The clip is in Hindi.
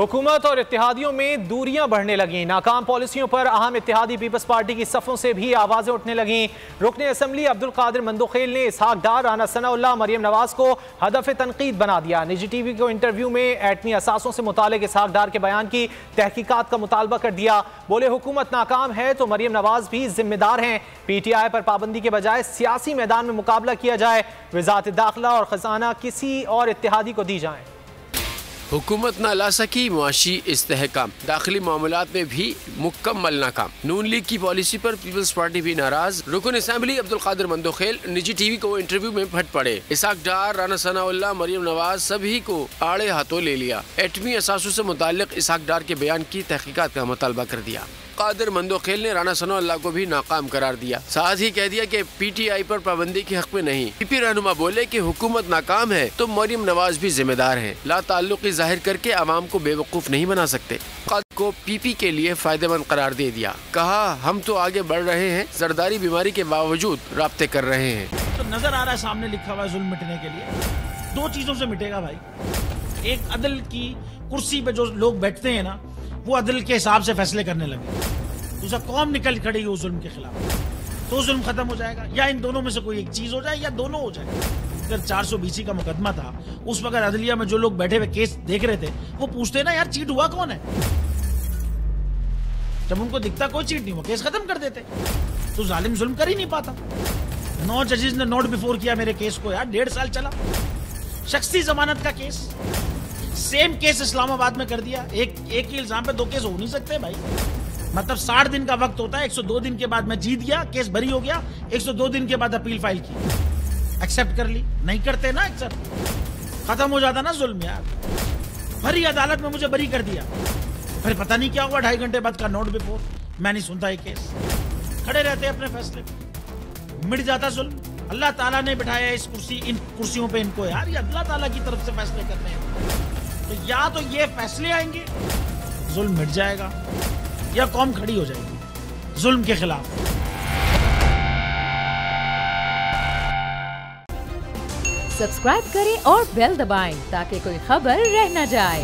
हुकूमत और इत्तेहादियों में दूरियां बढ़ने लगीं। नाकाम पॉलिसियों पर अहम इत्तेहादी पीपल्स पार्टी की सफ़ों से भी आवाज़ें उठने लगीं। रुकने असम्बली अब्दुल कादिर मंदोखेल ने इसहाक डार, राना सनाउल्लाह, मरियम नवाज को हदफ तनकीद बना दिया। निजी टीवी को इंटरव्यू में एटमी असासों से मुतालिक इसहाक डार के बयान की तहकीकात का मुतालबा कर दिया। बोले, हुकूमत नाकाम है तो मरियम नवाज भी जिम्मेदार हैं। PTI पर पाबंदी के बजाय सियासी मैदान में मुकाबला किया जाए। वज़ारत दाखिला और खजाना किसी और इत्तेहादी को दी जाए। हुकूमत न ला सकी मुआशी इस्तेहकाम, दाखिली मामलात में भी मुकम्मल नाकाम। नून लीग की पॉलिसी पर पीपल्स पार्टी भी नाराज। रुकन असम्बली अब्दुल कादिर मंदोखेल निजी टीवी को इंटरव्यू में फट पड़े। इसहाक डार, राना सनाउल्लाह, मरियम नवाज सभी को आड़े हाथों ले लिया। एटमी असासों से मुताल्लिक इसहाक डार के बयान की तहकीकात का मुतालबा कर दिया। कादिर मंदोखेल ने राना सनाउल्लाह को भी नाकाम करार दिया। साथ ही कह दिया कि PTI पर पाबंदी के हक में नहीं। PP रहनुमा बोले कि हुकूमत नाकाम है तो मरियम नवाज भी जिम्मेदार है। ला ताल्लुकी जाहिर करके आवाम को बेवकूफ नहीं बना सकते। कादिर को PP के लिए फायदेमंद करार दे दिया। कहा, हम तो आगे बढ़ रहे हैं, जरदारी बीमारी के बावजूद राब्ते कर रहे हैं। तो नजर आ रहा है सामने लिखा हुआ है जुल्म मिटने के लिए दो चीजों से मिटेगा भाई। एक, अदल की कुर्सी पे जो लोग बैठते हैं ना, वो अदल के हिसाब से फैसले करने लगे। दूसरा, कौम निकल खड़ी हो जुल्म के खिलाफ, तो जुल्म खत्म हो जाएगा। या इन दोनों में से कोई एक चीज हो जाए या दोनों हो जाए। अगर 420 का मुकदमा था, उस वक्त अदलिया में जो लोग बैठे हुए केस देख रहे थे, वो पूछते ना, यार चीट हुआ कौन है? जब उनको दिखता कोई चीट नहीं हुआ, केस खत्म कर देते। तो जालिम जुल्म कर ही नहीं पाता। 9 जजेस ने नोट बिफोर किया मेरे केस को, यार 1.5 साल चला। शख्सी जमानत का केस, सेम केस इस्लामाबाद में कर दिया। एक ही इल्जाम पे 2 केस हो नहीं सकते भाई। मतलब 60 दिन का वक्त होता है। 102 दिन के बाद मैं जीत गया, केस बरी हो गया। 102 दिन के बाद अपील फाइल की, एक्सेप्ट कर ली। नहीं करते ना एक्सेप्ट, खत्म हो जाता ना जुल्म यार। भरी अदालत में मुझे बरी कर दिया, फिर पता नहीं क्या हुआ 2.5 घंटे बाद का नोट बिफोर। मैं नहीं सुनता ये केस, खड़े रहते अपने फैसले पे, मिट जाता जुल्म। अल्लाह ताला ने बिठाया इस कुर्सी, इन कुर्सियों पे इनको यार, ये अल्लाह ताला की तरफ से फैसले करने हैं। तो या तो ये फैसले आएंगे, जुल्म मिट जाएगा, या कौम खड़ी हो जाएगी जुल्म के खिलाफ। सब्सक्राइब करें और बेल दबाएं ताकि कोई खबर रह न जाए।